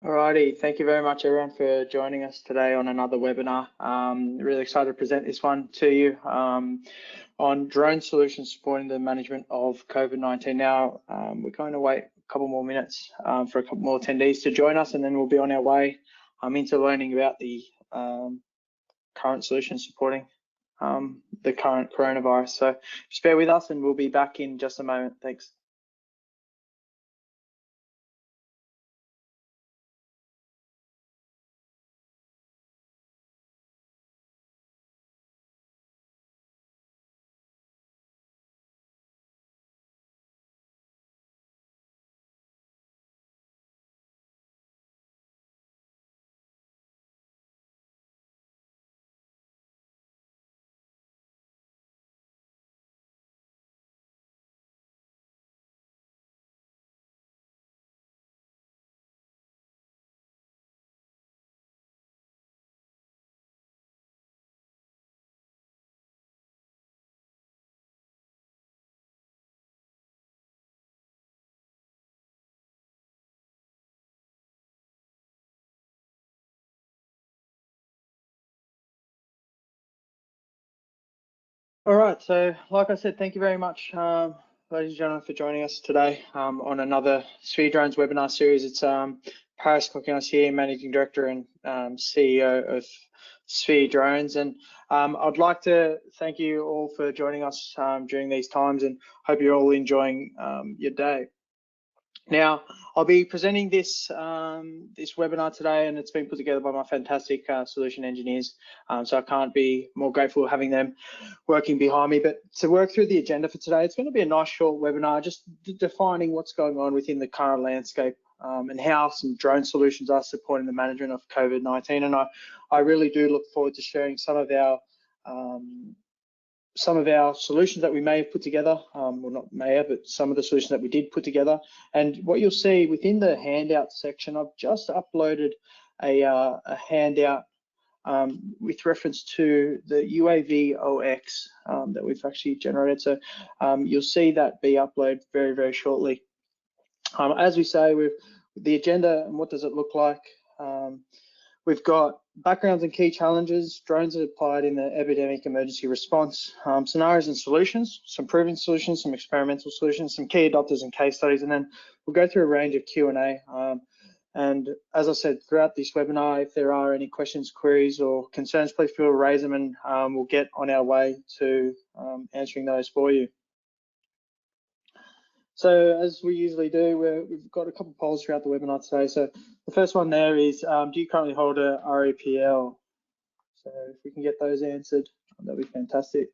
Alrighty, thank you very much everyone for joining us today on another webinar. Really excited to present this one to you on drone solutions supporting the management of COVID-19. Now, we're going to wait a couple more minutes for a couple more attendees to join us, and then we'll be on our way into learning about the current solutions supporting the current coronavirus. So just bear with us and we'll be back in just a moment. Thanks. All right, so like I said, thank you very much, ladies and gentlemen, for joining us today on another Sphere Drones webinar series. It's Paris Kokinos here, Managing Director and CEO of Sphere Drones. And I'd like to thank you all for joining us during these times, and hope you're all enjoying your day. Now, I'll be presenting this this webinar today, and it's been put together by my fantastic solution engineers. So I can't be more grateful for having them working behind me. But to work through the agenda for today, it's going to be a nice short webinar, just defining what's going on within the current landscape and how some drone solutions are supporting the management of COVID-19. And I really do look forward to sharing some of our solutions that we may have put together, well, not may have, but some of the solutions that we did put together. And what you'll see within the handout section, I've just uploaded a handout with reference to the UAV-OX that we've actually generated. So you'll see that be uploaded very, very shortly. As we say, with the agenda and what does it look like, we've got backgrounds and key challenges, drones are applied in the epidemic emergency response, scenarios and solutions, some proven solutions, some experimental solutions, some key adopters and case studies, and then we'll go through a range of Q&A. And as I said, throughout this webinar, if there are any questions, queries, or concerns, please feel free to raise them, and we'll get on our way to answering those for you. So as we usually do, we've got a couple of polls throughout the webinar today. So the first one there is, do you currently hold a RePL? So if we can get those answered, that'd be fantastic.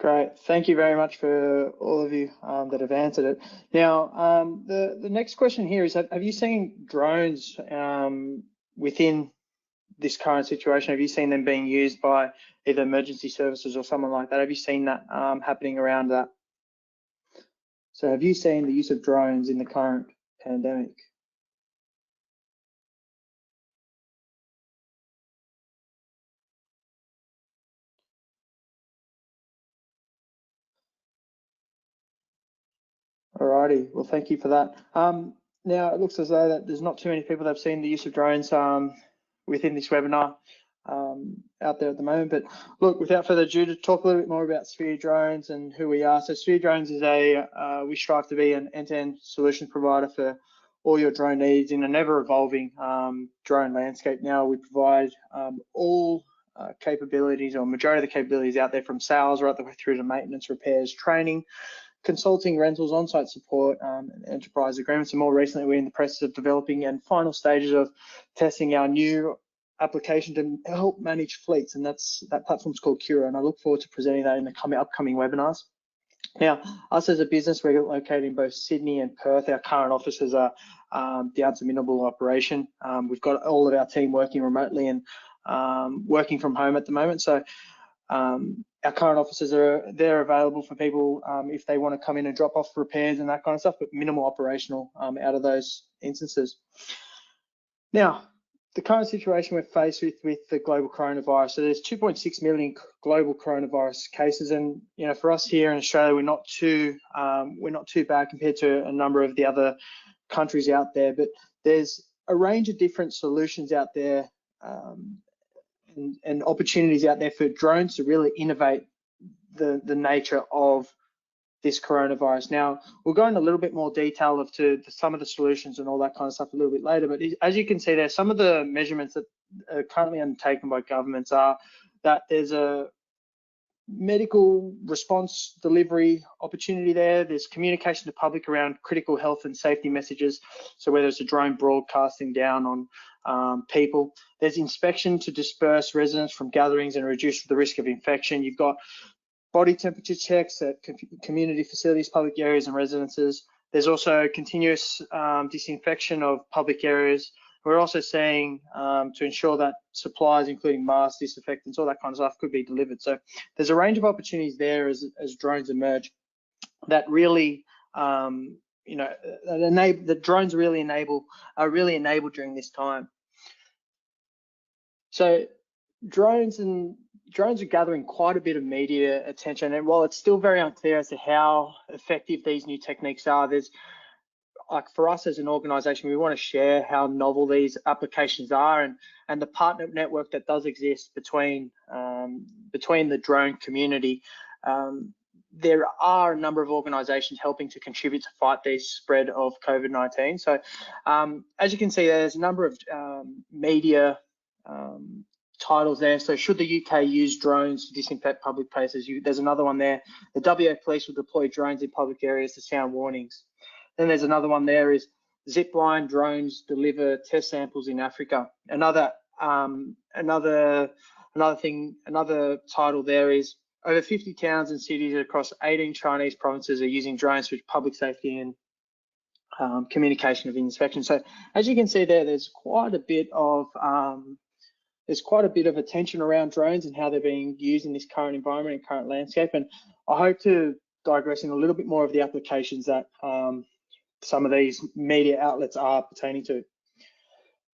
Great, thank you very much for all of you that have answered it. Now, the next question here is, have you seen drones within this current situation? Have you seen them being used by either emergency services or someone like that? Have you seen that happening around that? So have you seen the use of drones in the current pandemic? Alrighty, well, thank you for that. Now, it looks as though that there's not too many people that have seen the use of drones within this webinar out there at the moment. But look, without further ado, to talk a little bit more about Sphere Drones and who we are. So Sphere Drones is we strive to be an end-to-end solution provider for all your drone needs in an ever-evolving drone landscape. Now, we provide all capabilities, or majority of the capabilities out there, from sales right the way through to maintenance, repairs, training, consulting, rentals, on-site support, and enterprise agreements. And more recently, we're in the process of developing and final stages of testing our new application to help manage fleets, and that platform's called Cura, and I look forward to presenting that in the upcoming webinars. Now, us as a business, we're located in both Sydney and Perth. Our current offices are down to minimal operation. We've got all of our team working remotely and working from home at the moment. So our current offices they're available for people if they want to come in and drop off repairs and that kind of stuff, but minimal operational out of those instances. Now, the current situation we're faced with the global coronavirus. So there's 2.6 million global coronavirus cases, and for us here in Australia, we're not too bad compared to a number of the other countries out there. But there's a range of different solutions out there and opportunities out there for drones to really innovate the nature of this coronavirus. Now, we'll go in a little bit more detail to some of the solutions and all that kind of stuff a little bit later, but as you can see there, some of the measurements that are currently undertaken by governments are that there's a medical response delivery opportunity there. There's communication to public around critical health and safety messages. So whether it's a drone broadcasting down on people, there's inspection to disperse residents from gatherings and reduce the risk of infection. You've got body temperature checks at community facilities, public areas and residences. There's also continuous disinfection of public areas. We're also seeing to ensure that supplies, including masks, disinfectants, all that kind of stuff could be delivered. So there's a range of opportunities there as drones emerge that really, that drones are really enabled during this time. So drones are gathering quite a bit of media attention, and while it's still very unclear as to how effective these new techniques are, there's, like, for us as an organization, we want to share how novel these applications are and the partner network that does exist between the drone community. There are a number of organizations helping to contribute to fight the spread of COVID-19. So as you can see, there's a number of media titles there. So should the UK use drones to disinfect public places? There's another one there. The WA police will deploy drones in public areas to sound warnings. Then there's another one there is zipline drones deliver test samples in Africa. Another title there is over 50 towns and cities across 18 Chinese provinces are using drones for public safety and communication of inspection. So as you can see there, there's quite a bit of attention around drones and how they're being used in this current environment and current landscape. And I hope to digress in a little bit more of the applications that some of these media outlets are pertaining to.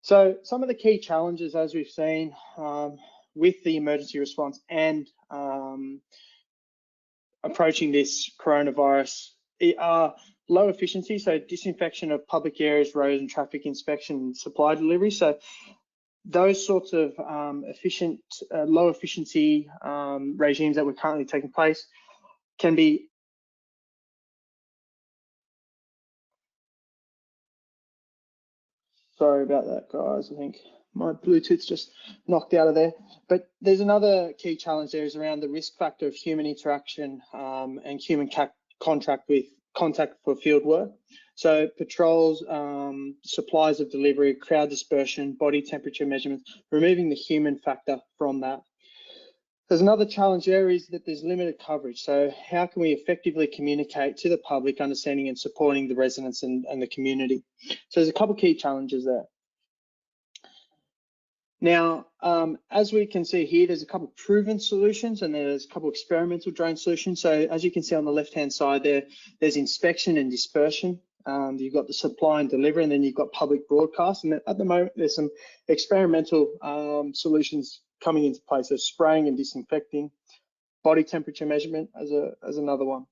So some of the key challenges, as we've seen with the emergency response and approaching this coronavirus, are low efficiency, so disinfection of public areas, roads and traffic inspection and supply delivery. So those sorts of low efficiency regimes that were currently taking place can be sorry about that, guys. I think my Bluetooth's just knocked out of there. But there's another key challenge there is around the risk factor of human interaction and human contact for field work. So patrols, supplies of delivery, crowd dispersion, body temperature measurements, removing the human factor from that. There's another challenge there is that there's limited coverage. So how can we effectively communicate to the public, understanding and supporting the residents and the community? So there's a couple of key challenges there. Now, as we can see here, there's a couple of proven solutions and there's a couple of experimental drone solutions. So as you can see on the left-hand side there, there's inspection and dispersion. You've got the supply and delivery, and then you've got public broadcast. And at the moment, there's some experimental solutions coming into place. So spraying and disinfecting, body temperature measurement as another one.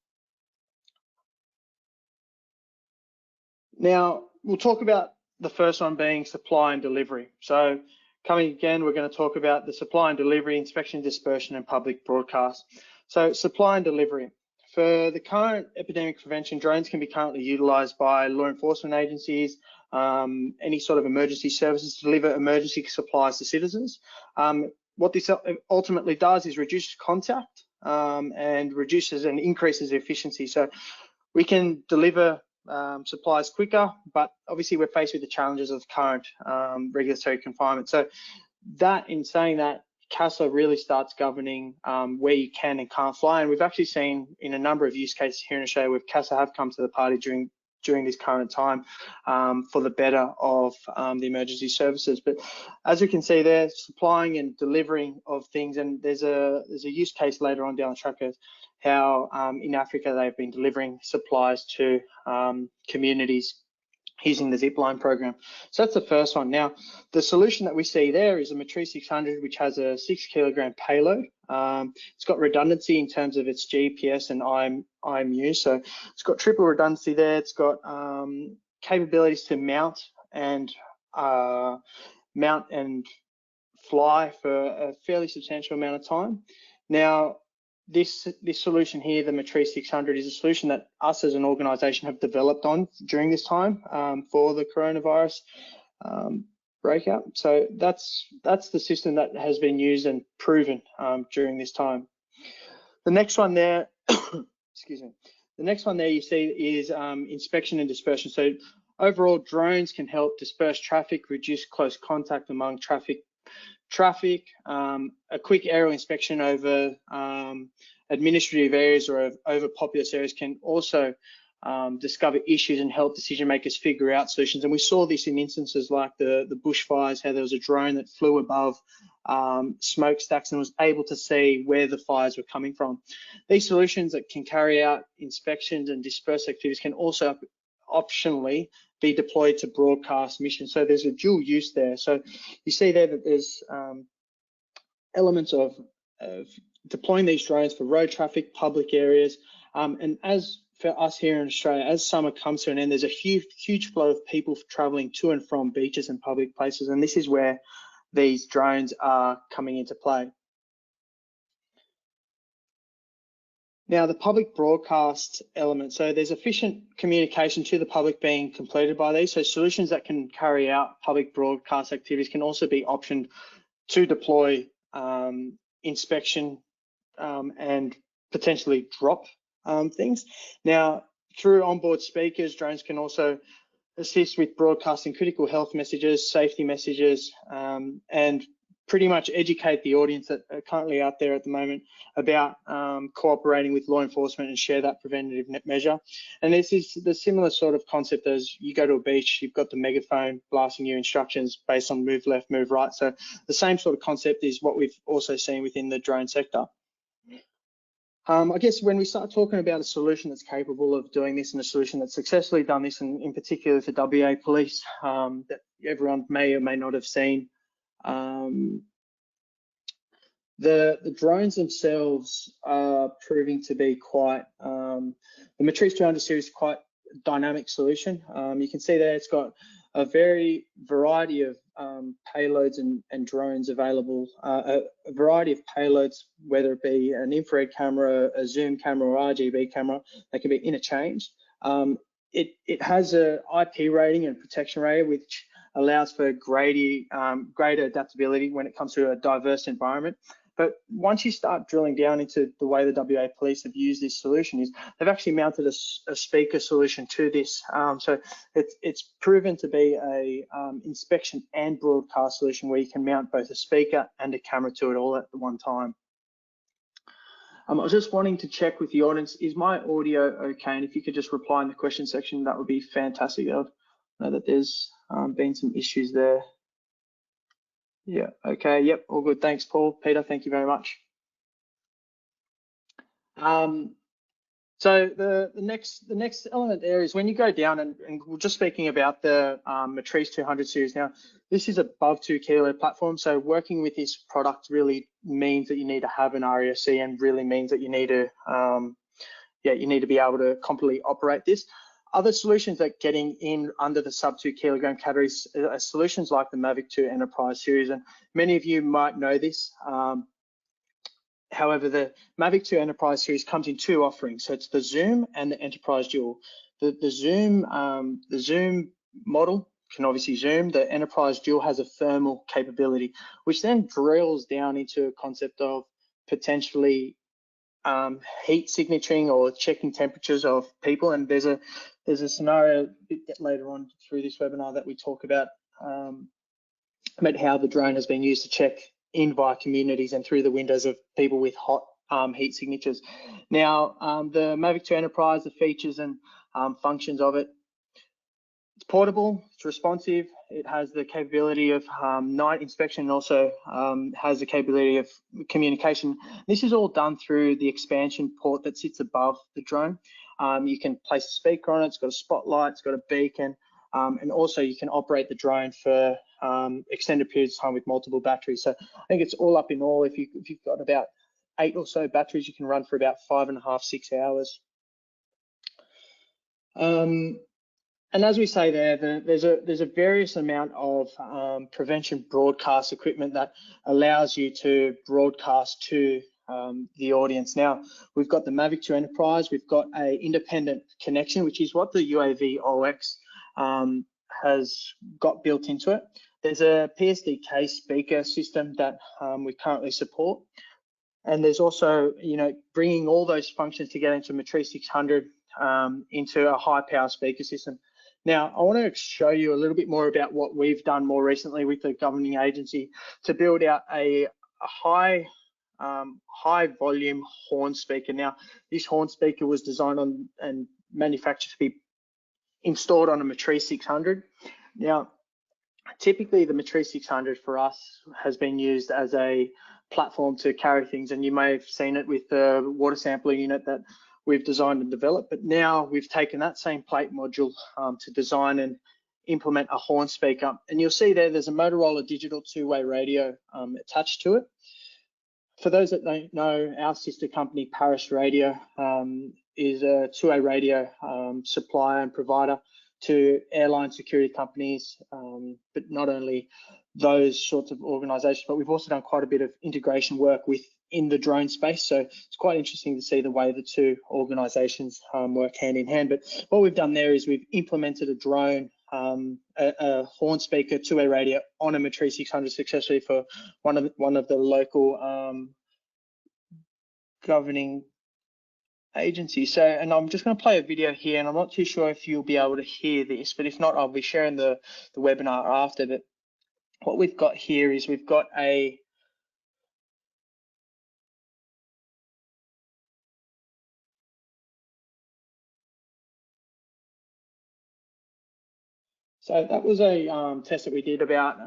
Now, we'll talk about the first one being supply and delivery. So coming again, we're going to talk about the supply and delivery, inspection, dispersion, and public broadcast. So supply and delivery. For the current epidemic prevention, drones can be currently utilised by law enforcement agencies, any sort of emergency services to deliver emergency supplies to citizens. What this ultimately does is reduce contact and reduces and increases efficiency. So we can deliver supplies quicker, but obviously we're faced with the challenges of current regulatory confinement. So that, in saying that, CASA really starts governing where you can and can't fly. And we've actually seen in a number of use cases here in Australia where CASA have come to the party during this current time for the better of the emergency services. But as we can see there, supplying and delivering of things, and there's a use case later on down the track of how in Africa they've been delivering supplies to communities using the zipline program. So that's the first one. Now, the solution that we see there is a Matrice 600, which has a 6 kilogram payload. It's got redundancy in terms of its GPS and IMU. So it's got triple redundancy there. It's got capabilities to mount and fly for a fairly substantial amount of time. Now, this solution here, the Matrice 600, is a solution that us as an organization have developed on during this time for the coronavirus breakout. So that's the system that has been used and proven during this time. The next one there, excuse me. The next one there you see is inspection and dispersion. So overall, drones can help disperse traffic, reduce close contact among traffic, a quick aerial inspection over administrative areas or over populous areas can also discover issues and help decision makers figure out solutions. And we saw this in instances like the bushfires, how there was a drone that flew above smokestacks and was able to see where the fires were coming from. These solutions that can carry out inspections and disperse activities can also optionally be deployed to broadcast missions. So there's a dual use there. So you see there that there's elements of deploying these drones for road traffic, public areas, and as for us here in Australia, as summer comes to an end, there's a huge flow of people traveling to and from beaches and public places, and this is where these drones are coming into play. Now, the public broadcast element. So there's efficient communication to the public being completed by these. So solutions that can carry out public broadcast activities can also be optioned to deploy inspection and potentially drop things. Now, through onboard speakers, drones can also assist with broadcasting critical health messages, safety messages, and pretty much educate the audience that are currently out there at the moment about cooperating with law enforcement and share that preventative measure. And this is the similar sort of concept as you go to a beach, you've got the megaphone blasting you instructions based on move left, move right. So the same sort of concept is what we've also seen within the drone sector. I guess when we start talking about a solution that's capable of doing this and a solution that's successfully done this, and in particular for WA Police, that everyone may or may not have seen, the drones themselves are proving to be quite, the Matrice 200 series is quite a dynamic solution. You can see there it's got a variety of payloads and drones available, a variety of payloads, whether it be an infrared camera, a zoom camera, or RGB camera, that can be interchanged. It has a IP rating and protection rating, which allows for greater adaptability when it comes to a diverse environment. But once you start drilling down into the way the WA Police have used this solution, is they've actually mounted a speaker solution to this. So it's proven to be a inspection and broadcast solution where you can mount both a speaker and a camera to it all at the one time. I was just wanting to check with the audience, is my audio okay? And if you could just reply in the question section, that would be fantastic. I know that there's been some issues there. Yeah, okay, yep, all good. Thanks, Paul. Peter, thank you very much. So the next element there is when you go down, and we're just speaking about the Matrice 200 series now. This is above 2 kilo platform, so working with this product really means that you need to have an ROCY, and really means that you need to you need to be able to completely operate this. Other solutions that getting in under the sub 2 kilogram categories are solutions like the Mavic 2 Enterprise series, and many of you might know this. However, the Mavic 2 Enterprise series comes in two offerings, so it's the Zoom and the Enterprise Dual. The Zoom model can obviously zoom. The Enterprise Dual has a thermal capability, which then drills down into a concept of potentially heat signaturing or checking temperatures of people. And there's a scenario a bit later on through this webinar that we talk about how the drone has been used to check in via communities and through the windows of people with hot heat signatures. Now, the Mavic 2 Enterprise, the features and functions of it, it's portable, it's responsive, it has the capability of night inspection, and also has the capability of communication. This is all done through the expansion port that sits above the drone. You can place a speaker on it, it's got a spotlight, it's got a beacon, and also you can operate the drone for extended periods of time with multiple batteries. So I think it's all up in all. If you've got about 8 or so batteries, you can run for about 5.5, 6 hours. And as we say there's a various amount of prevention broadcast equipment that allows you to broadcast to the audience. Now, we've got the Mavic 2 Enterprise, we've got a independent connection, which is what the UAV OX has got built into it. There's a PSDK speaker system that we currently support. And there's also, bringing all those functions together into Matrice 600 into a high power speaker system. Now, I want to show you a little bit more about what we've done more recently with the governing agency to build out a high volume horn speaker. Now, this horn speaker was designed on and manufactured to be installed on a Matrice 600. Now, typically the Matrice 600 for us has been used as a platform to carry things, and you may have seen it with the water sampler unit that we've designed and developed, but now we've taken that same plate module to design and implement a horn speaker. And you'll see there's a Motorola digital two-way radio attached to it. For those that don't know, our sister company, Paris Radio, is a two-way radio supplier and provider to airline security companies, but not only those sorts of organizations, but we've also done quite a bit of integration work within the drone space. So it's quite interesting to see the way the two organizations work hand in hand. But what we've done there is we've implemented a drone, a horn speaker, two-way radio on a Matrice 600 successfully for one of the local governing agency. So, and I'm just going to play a video here, and I'm not too sure if you'll be able to hear this, but if not, I'll be sharing the webinar after. But what we've got here is we've got a so that was a test that we did about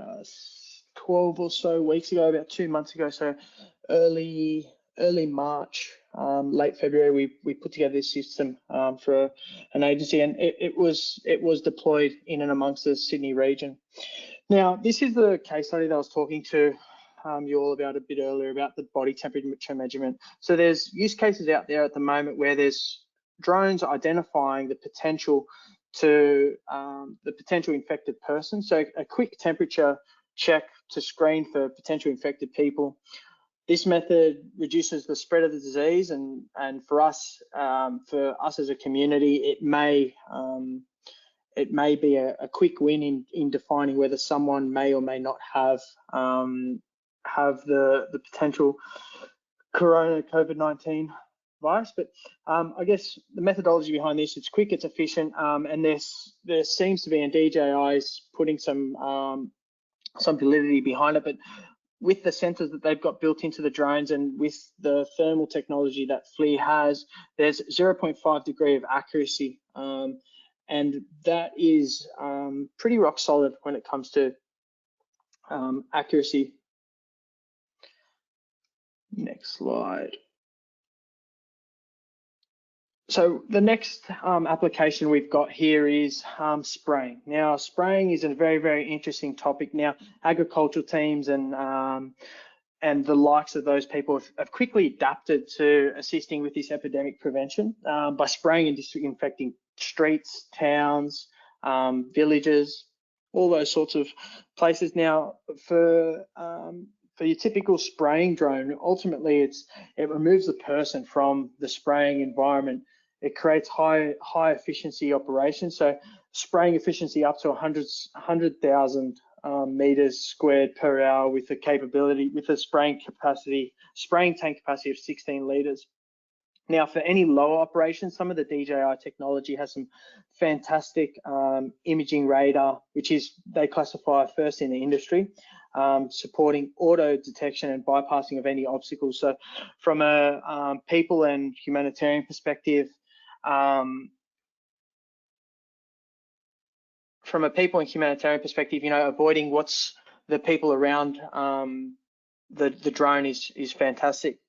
12 or so weeks ago, about 2 months ago. So early March, late February, we put together this system for an agency, and it was deployed in and amongst the Sydney region. Now, this is the case study that I was talking to you all about a bit earlier about the body temperature measurement. So there's use cases out there at the moment where there's drones identifying the potential infected person. So a quick temperature check to screen for potential infected people. This method reduces the spread of the disease, and for us as a community, it may be a quick win in defining whether someone may or may not have the potential COVID-19 virus. But I guess the methodology behind this, it's quick, it's efficient, and there seems to be, and DJI is putting some validity behind it. But with the sensors that they've got built into the drones and with the thermal technology that FLIR has, there's 0.5 degree of accuracy. And that is pretty rock solid when it comes to accuracy. Next slide. So the next application we've got here is spraying. Now, spraying is a very, very interesting topic. Now, agricultural teams and the likes of those people have quickly adapted to assisting with this epidemic prevention by spraying and disinfecting streets, towns, villages, all those sorts of places. Now, for your typical spraying drone, ultimately it removes the person from the spraying environment. It creates high efficiency operations. So spraying efficiency up to 100,000 meters squared per hour with the capability, with a spraying tank capacity of 16 liters. Now, for any lower operations, some of the DJI technology has some fantastic imaging radar, which they classify first in the industry, supporting auto detection and bypassing of any obstacles. So from a people and humanitarian perspective, avoiding what's the people around the drone is fantastic.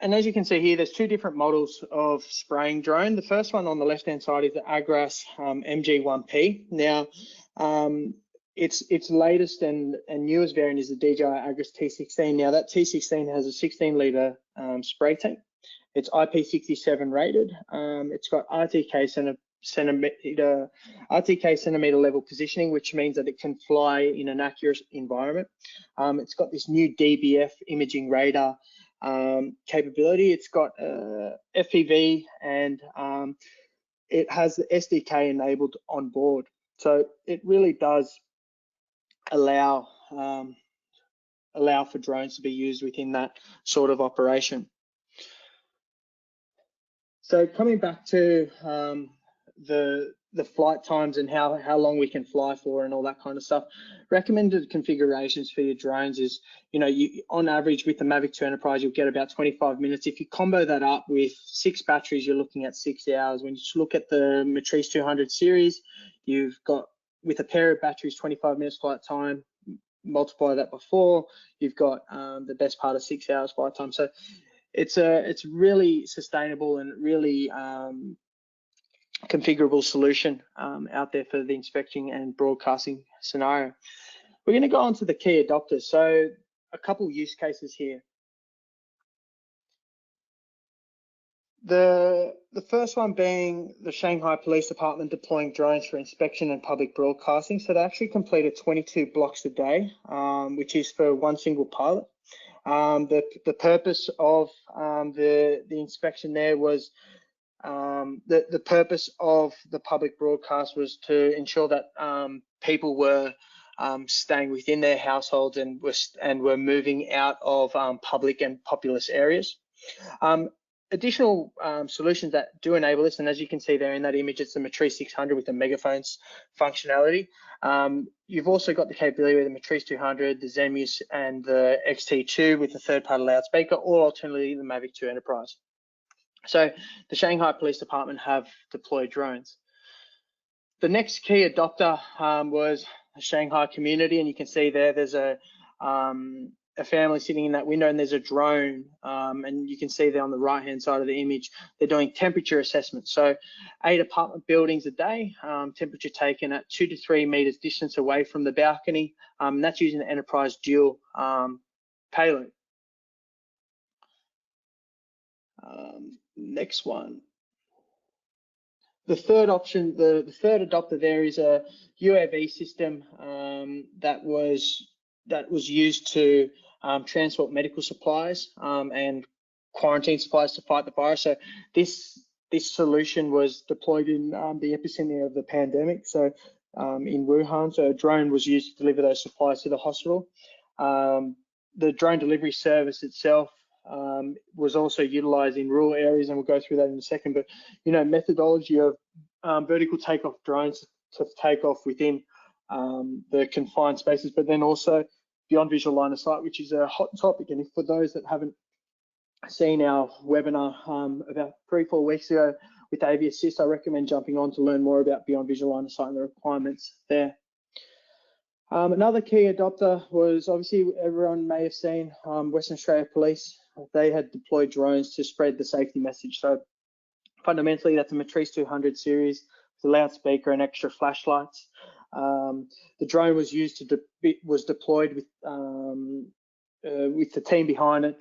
And as you can see here, there's two different models of spraying drone. The first one on the left-hand side is the Agras MG1P. Now, its latest and newest variant is the DJI Agras T16. Now, that T16 has a 16-litre spray tank. It's IP67 rated. It's got RTK centimeter level positioning, which means that it can fly in an accurate environment. It's got this new DBF imaging radar capability. It's got FPV, and it has the SDK enabled on board. So it really does allow for drones to be used within that sort of operation. So coming back to the flight times and how long we can fly for and all that kind of stuff, recommended configurations for your drones is, on average with the Mavic 2 Enterprise, you'll get about 25 minutes. If you combo that up with 6 batteries, you're looking at 6 hours. When you look at the Matrice 200 series, you've got, with a pair of batteries, 25 minutes flight time. Multiply that by 4, you've got the best part of 6 hours flight time. So it's really sustainable and really configurable solution out there for the inspecting and broadcasting scenario. We're going to go on to the key adopters. So a couple use cases here. The first one being the Shanghai Police Department deploying drones for inspection and public broadcasting. So they actually completed 22 blocks a day, which is for one single pilot. The purpose of the inspection there was the purpose of the public broadcast was to ensure that people were staying within their households and were moving out of public and populous areas. Additional solutions that do enable this, and as you can see there in that image, it's the Matrice 600 with the megaphones functionality. You've also got the capability with the Matrice 200, the Zenmuse, and the XT2 with the third-party loudspeaker, or alternatively the Mavic 2 Enterprise. So the Shanghai Police Department have deployed drones. The next key adopter was the Shanghai community, and you can see there's a family sitting in that window, and there's a drone, and you can see there on the right-hand side of the image, they're doing temperature assessments. So 8 apartment buildings a day, temperature taken at 2 to 3 meters distance away from the balcony, and that's using the Enterprise Dual payload. Next one. The third option, the third adopter there is a UAV system that was used to transport medical supplies and quarantine supplies to fight the virus. So this solution was deployed in the epicenter of the pandemic, so in Wuhan. So a drone was used to deliver those supplies to the hospital. The drone delivery service itself was also utilized in rural areas, and we'll go through that in a second. But methodology of vertical takeoff drones to take off within the confined spaces, but then also beyond visual line of sight, which is a hot topic. And for those that haven't seen our webinar about 3-4 weeks ago with AV Assist, I recommend jumping on to learn more about beyond visual line of sight and the requirements there. Another key adopter was, obviously everyone may have seen, Western Australia Police. They had deployed drones to spread the safety message. So fundamentally, that's a Matrice 200 series with a loudspeaker and extra flashlights. The drone was deployed with the team behind it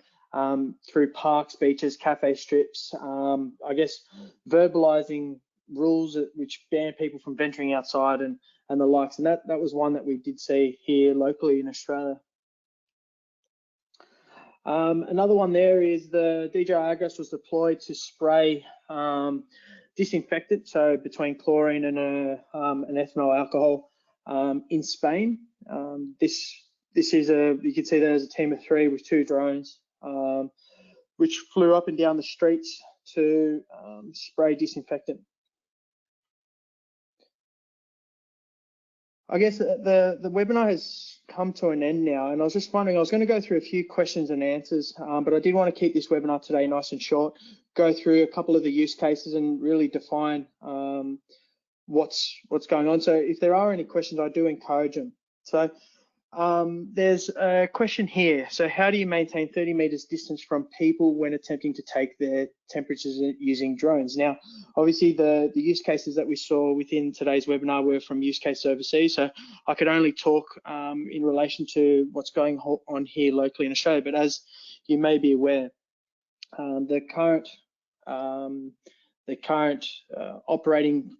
through parks, beaches, cafe strips. I guess verbalizing rules which ban people from venturing outside and the likes. And that was one that we did see here locally in Australia. Another one there is the DJI Agras was deployed to spray disinfectant, so between chlorine and an ethanol alcohol in Spain. This is you can see there's a team of 3 with 2 drones, which flew up and down the streets to spray disinfectant. I guess the webinar has come to an end now, and I was just wondering, I was going to go through a few questions and answers, but I did want to keep this webinar today nice and short, go through a couple of the use cases and really define what's going on. So if there are any questions, I do encourage them. So There's a question here. So how do you maintain 30 meters distance from people when attempting to take their temperatures using drones? Now, obviously the use cases that we saw within today's webinar were from use cases overseas. So I could only talk in relation to what's going on here locally in Australia. But as you may be aware, the current operating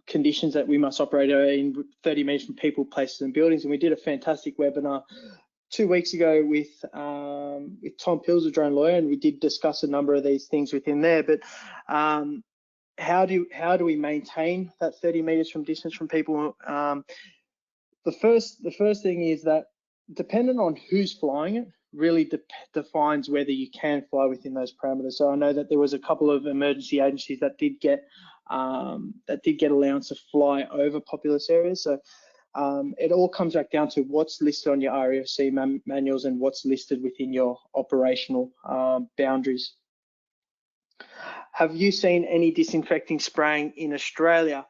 conditions that we must operate in 30 meters from people, places and buildings. And we did a fantastic webinar 2 weeks ago with Tom Pills, a drone lawyer, and we did discuss a number of these things within there. But how do we maintain that 30 meters from distance from people? The first thing is that dependent on who's flying it, really defines whether you can fly within those parameters. So I know that there was a couple of emergency agencies that did get allowance to fly over populous areas. So it all comes back down to what's listed on your ROCY manuals and what's listed within your operational boundaries. Have you seen any disinfecting spraying in Australia?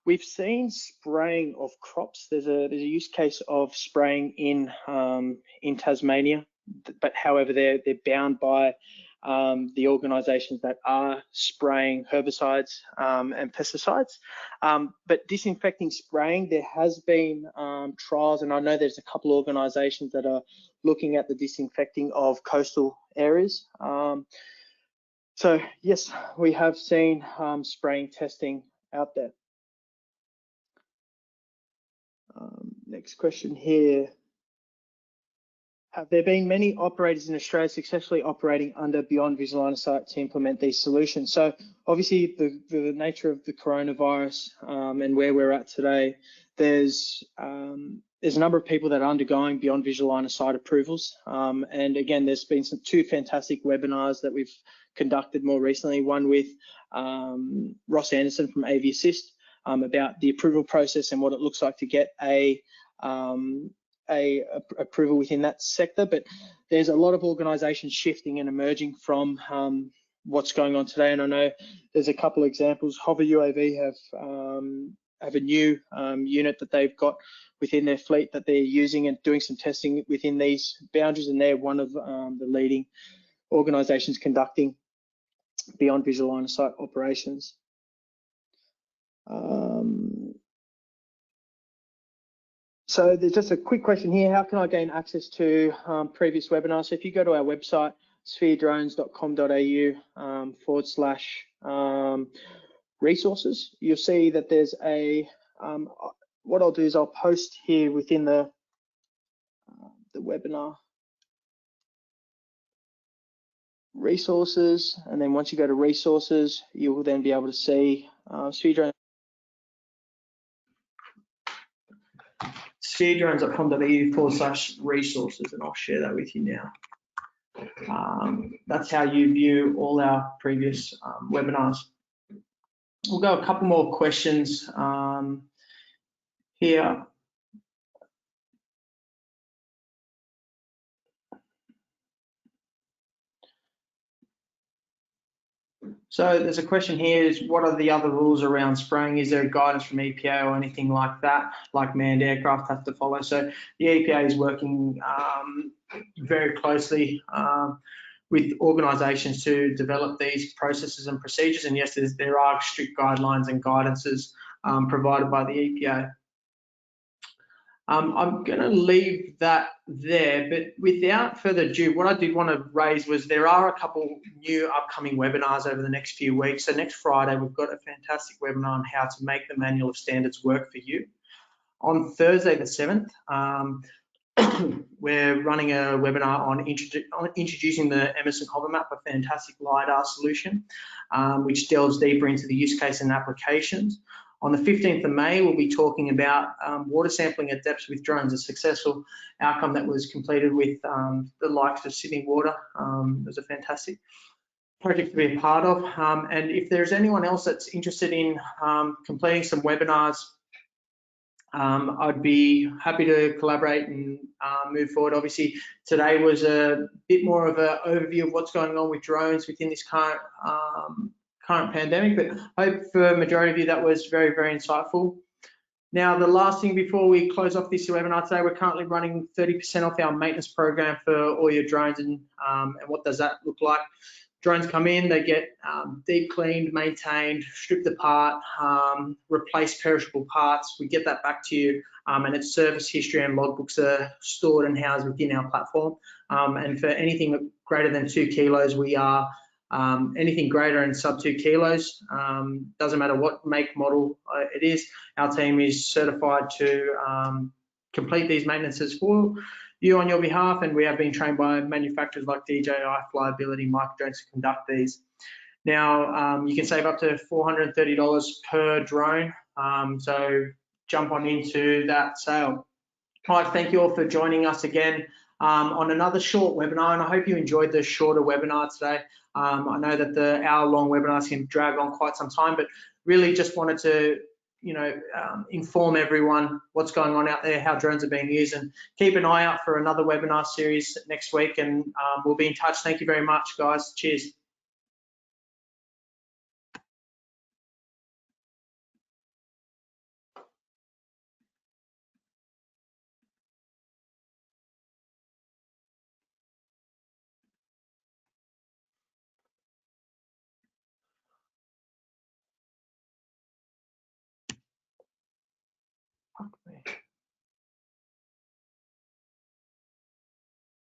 We've seen spraying of crops. There's a use case of spraying in Tasmania, but however they're bound by the organisations that are spraying herbicides and pesticides. But disinfecting spraying, there has been trials, and I know there's a couple of organisations that are looking at the disinfecting of coastal areas. So yes, we have seen spraying testing out there. Next question here. Have there been many operators in Australia successfully operating under beyond visual line of sight to implement these solutions? So obviously the nature of the coronavirus and where we're at today, there's a number of people that are undergoing beyond visual line of sight approvals. And again, there's been two fantastic webinars that we've conducted more recently, one with Ross Anderson from AV Assist about the approval process and what it looks like to get a approval within that sector. But there's a lot of organisations shifting and emerging from what's going on today. And I know there's a couple of examples. Hover UAV have a new unit that they've got within their fleet that they're using and doing some testing within these boundaries, and they're one of the leading organisations conducting beyond visual line of sight operations. So there's just a quick question here. How can I gain access to previous webinars? So if you go to our website, spheredrones.com.au/resources, you'll see that there's a, what I'll do is I'll post here within the webinar resources. And then once you go to resources, you will then be able to see spheredrones.com.au/resources, and I'll share that with you now. That's how you view all our previous webinars. We'll go a couple more questions here. So there's a question here, is what are the other rules around spraying? Is there guidance from EPA or anything like that, like manned aircraft have to follow? So the EPA is working very closely with organisations to develop these processes and procedures. And yes, there are strict guidelines and guidances provided by the EPA. I'm going to leave that there, but without further ado, what I did want to raise was there are a couple new upcoming webinars over the next few weeks. So next Friday, we've got a fantastic webinar on how to make the manual of standards work for you. On Thursday the 7th, we're running a webinar on introducing the Emerson Hover Map, a fantastic LiDAR solution, which delves deeper into the use case and applications. On the 15th of May, we'll be talking about water sampling at depths with drones, a successful outcome that was completed with the likes of Sydney Water. It was a fantastic project to be a part of. And if there's anyone else that's interested in completing some webinars, I'd be happy to collaborate and move forward. Obviously, today was a bit more of an overview of what's going on with drones within this current pandemic, but I hope for a majority of you that was very, very insightful. Now, the last thing before we close off this webinar today, we're currently running 30% off our maintenance program for all your drones. And what does that look like? Drones come in, they get deep cleaned, maintained, stripped apart, replace perishable parts. We get that back to you, and its service history and logbooks are stored and housed within our platform. And for anything greater than 2 kilos, we are anything greater than sub 2 kilos, doesn't matter what make model it is, our team is certified to complete these maintenances for you on your behalf, and we have been trained by manufacturers like DJI, Flyability, Microdrones to conduct these. Now, you can save up to $430 per drone, so jump on into that sale. I'd like to thank you all for joining us again on another short webinar, and I hope you enjoyed the shorter webinar today. I know that the hour-long webinars can drag on quite some time, but really just wanted to, inform everyone what's going on out there, how drones are being used, and keep an eye out for another webinar series next week, and we'll be in touch. Thank you very much, guys. Cheers.